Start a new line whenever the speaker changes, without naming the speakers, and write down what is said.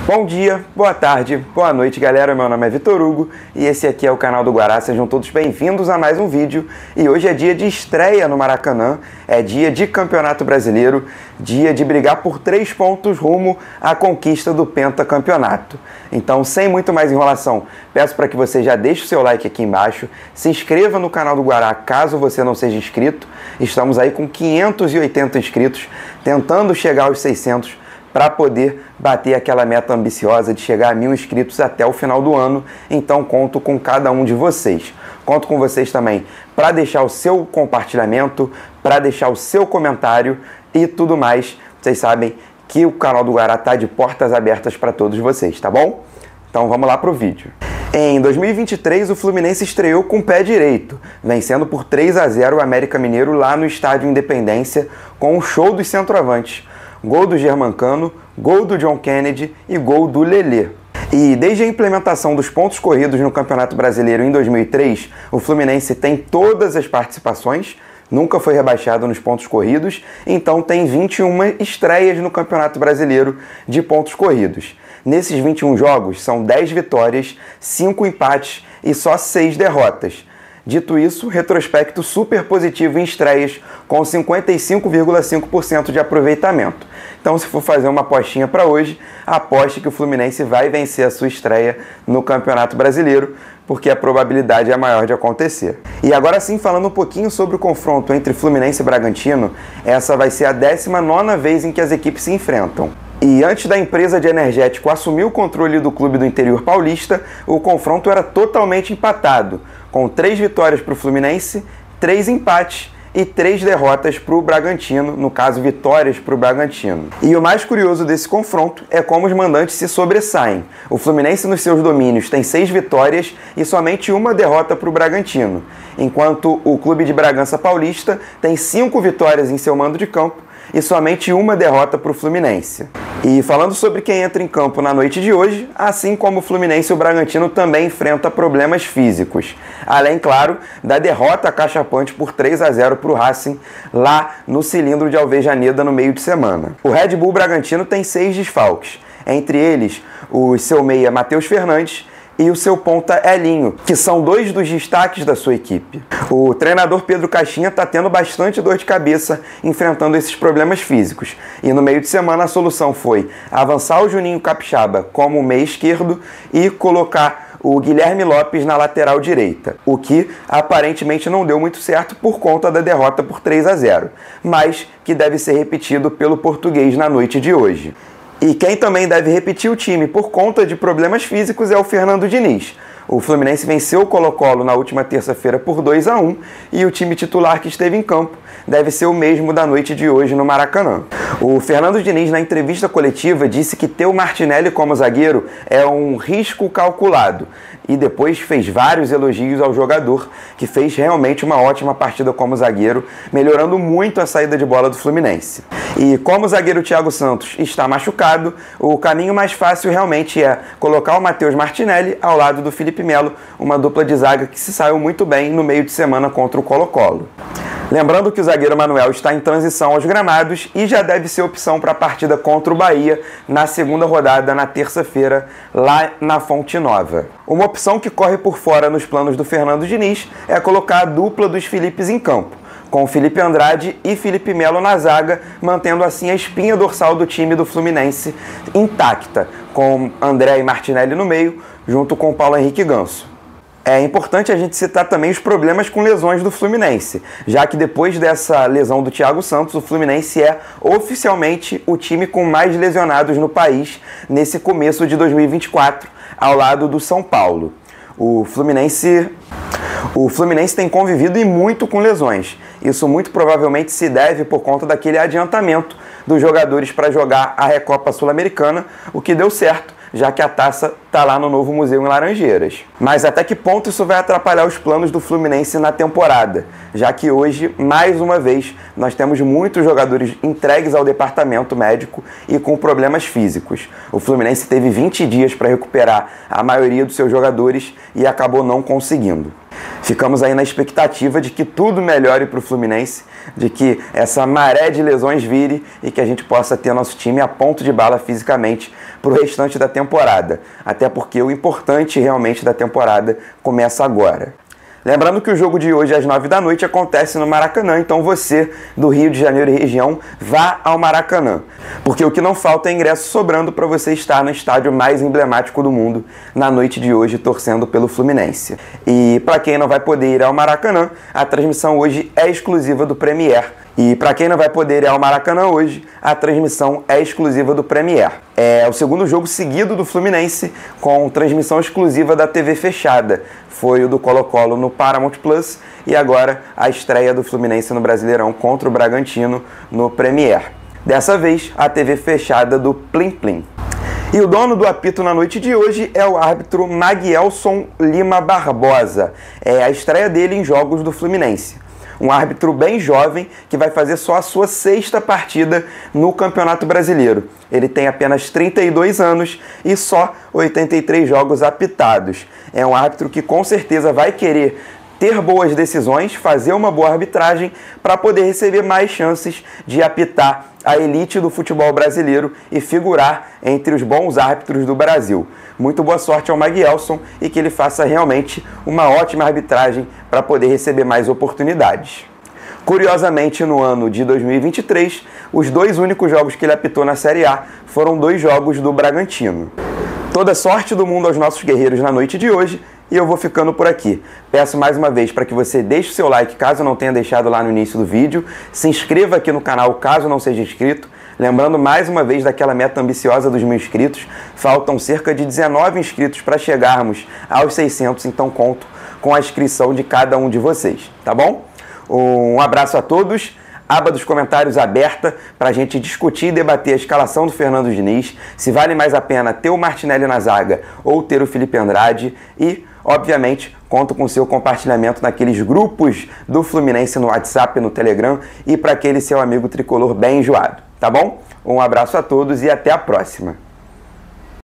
Bom dia, boa tarde, boa noite galera, meu nome é Vitor Hugo e esse aqui é o canal do Guará, sejam todos bem-vindos a mais um vídeo. E hoje é dia de estreia no Maracanã, é dia de Campeonato Brasileiro, dia de brigar por 3 pontos rumo à conquista do pentacampeonato. Então, sem muito mais enrolação, peço para que você já deixe o seu like aqui embaixo, se inscreva no canal do Guará caso você não seja inscrito, estamos aí com 580 inscritos, tentando chegar aos 600 para poder bater aquela meta ambiciosa de chegar a 1000 inscritos até o final do ano. Então conto com cada um de vocês. Conto com vocês também para deixar o seu compartilhamento, para deixar o seu comentário e tudo mais. Vocês sabem que o canal do Guará está de portas abertas para todos vocês, tá bom? Então vamos lá para o vídeo. Em 2023, o Fluminense estreou com o pé direito, vencendo por 3-0 o América Mineiro lá no Estádio Independência, com um show dos centroavantes. Gol do Germancano, gol do John Kennedy e gol do Lelê. E desde a implementação dos pontos corridos no Campeonato Brasileiro em 2003, o Fluminense tem todas as participações, nunca foi rebaixado nos pontos corridos, então tem 21 estreias no Campeonato Brasileiro de pontos corridos. Nesses 21 jogos, são 10 vitórias, 5 empates e só 6 derrotas. Dito isso, retrospecto super positivo em estreias, com 55,5% de aproveitamento. Então, se for fazer uma apostinha para hoje, aposte que o Fluminense vai vencer a sua estreia no Campeonato Brasileiro, porque a probabilidade é maior de acontecer. E agora sim, falando um pouquinho sobre o confronto entre Fluminense e Bragantino, essa vai ser a 19ª vez em que as equipes se enfrentam. E antes da empresa de energético assumir o controle do clube do interior paulista, o confronto era totalmente empatado, com 3 vitórias para o Fluminense, 3 empates e 3 derrotas para o Bragantino, no caso, vitórias para o Bragantino. E o mais curioso desse confronto é como os mandantes se sobressaem. O Fluminense nos seus domínios tem 6 vitórias e somente 1 derrota para o Bragantino, enquanto o clube de Bragança Paulista tem 5 vitórias em seu mando de campo e somente 1 derrota para o Fluminense. E falando sobre quem entra em campo na noite de hoje, assim como o Fluminense, o Bragantino também enfrenta problemas físicos. Além, claro, da derrota cachapante por 3-0 para o Racing, lá no cilindro de Alvejaneda no meio de semana. O Red Bull Bragantino tem 6 desfalques, entre eles o seu meia Matheus Fernandes e o seu ponta Elinho, que são 2 dos destaques da sua equipe. O treinador Pedro Caixinha está tendo bastante dor de cabeça enfrentando esses problemas físicos. E no meio de semana a solução foi avançar o Juninho Capixaba como meia esquerdo e colocar o Guilherme Lopes na lateral direita, o que aparentemente não deu muito certo por conta da derrota por 3-0, mas que deve ser repetido pelo português na noite de hoje. E quem também deve repetir o time por conta de problemas físicos é o Fernando Diniz. O Fluminense venceu o Colo-Colo na última terça-feira por 2-1 e o time titular que esteve em campo deve ser o mesmo da noite de hoje no Maracanã. O Fernando Diniz, na entrevista coletiva, disse que ter o Martinelli como zagueiro é um risco calculado e depois fez vários elogios ao jogador, que fez realmente uma ótima partida como zagueiro, melhorando muito a saída de bola do Fluminense. E como o zagueiro Thiago Santos está machucado, o caminho mais fácil realmente é colocar o Matheus Martinelli ao lado do Felipe Melo, uma dupla de zaga que se saiu muito bem no meio de semana contra o Colo-Colo. Lembrando que o zagueiro Manuel está em transição aos gramados e já deve ser opção para a partida contra o Bahia na segunda rodada, na terça-feira, lá na Fonte Nova. Uma opção que corre por fora nos planos do Fernando Diniz é colocar a dupla dos Filipes em campo, com Felipe Andrade e Felipe Melo na zaga, mantendo assim a espinha dorsal do time do Fluminense intacta, com André e Martinelli no meio, junto com Paulo Henrique Ganso. É importante a gente citar também os problemas com lesões do Fluminense, já que depois dessa lesão do Thiago Santos, o Fluminense é oficialmente o time com mais lesionados no país nesse começo de 2024, ao lado do São Paulo. O Fluminense tem convivido e muito com lesões. Isso muito provavelmente se deve por conta daquele adiantamento dos jogadores para jogar a Recopa Sul-Americana, o que deu certo, já que a taça está lá no novo museu em Laranjeiras. Mas até que ponto isso vai atrapalhar os planos do Fluminense na temporada? Já que hoje, mais uma vez, nós temos muitos jogadores entregues ao departamento médico e com problemas físicos. O Fluminense teve 20 dias para recuperar a maioria dos seus jogadores e acabou não conseguindo. Ficamos aí na expectativa de que tudo melhore para o Fluminense, de que essa maré de lesões vire e que a gente possa ter nosso time a ponto de bala fisicamente para o restante da temporada. Até porque o importante realmente da temporada começa agora. Lembrando que o jogo de hoje às 9 da noite acontece no Maracanã, então você do Rio de Janeiro e região vá ao Maracanã, porque o que não falta é ingresso sobrando para você estar no estádio mais emblemático do mundo na noite de hoje torcendo pelo Fluminense. E para quem não vai poder ir ao Maracanã, a transmissão hoje é exclusiva do Premier. E para quem não vai poder ir ao Maracanã hoje, a transmissão é exclusiva do Premier. É o segundo jogo seguido do Fluminense com transmissão exclusiva da TV fechada. Foi o do Colo-Colo no Paramount Plus e agora a estreia do Fluminense no Brasileirão contra o Bragantino no Premier. Dessa vez, a TV fechada do Plim Plim. E o dono do apito na noite de hoje é o árbitro Magielson Lima Barbosa. É a estreia dele em jogos do Fluminense. Um árbitro bem jovem que vai fazer só a sua 6ª partida no Campeonato Brasileiro. Ele tem apenas 32 anos e só 83 jogos apitados. É um árbitro que com certeza vai querer ter boas decisões, fazer uma boa arbitragem para poder receber mais chances de apitar a elite do futebol brasileiro e figurar entre os bons árbitros do Brasil. Muito boa sorte ao Magielson e que ele faça realmente uma ótima arbitragem para poder receber mais oportunidades. Curiosamente, no ano de 2023, os 2 únicos jogos que ele apitou na Série A foram 2 jogos do Bragantino. Toda sorte do mundo aos nossos guerreiros na noite de hoje. E eu vou ficando por aqui. Peço mais uma vez para que você deixe o seu like caso não tenha deixado lá no início do vídeo. Se inscreva aqui no canal caso não seja inscrito. Lembrando mais uma vez daquela meta ambiciosa dos 1000 inscritos. Faltam cerca de 19 inscritos para chegarmos aos 600, então conto com a inscrição de cada um de vocês, tá bom? Um abraço a todos. Aba dos comentários aberta para a gente discutir e debater a escalação do Fernando Diniz, se vale mais a pena ter o Martinelli na zaga ou ter o Felipe Andrade e, obviamente, conto com o seu compartilhamento naqueles grupos do Fluminense no WhatsApp, no Telegram e para aquele seu amigo tricolor bem enjoado, tá bom? Um abraço a todos e até a próxima!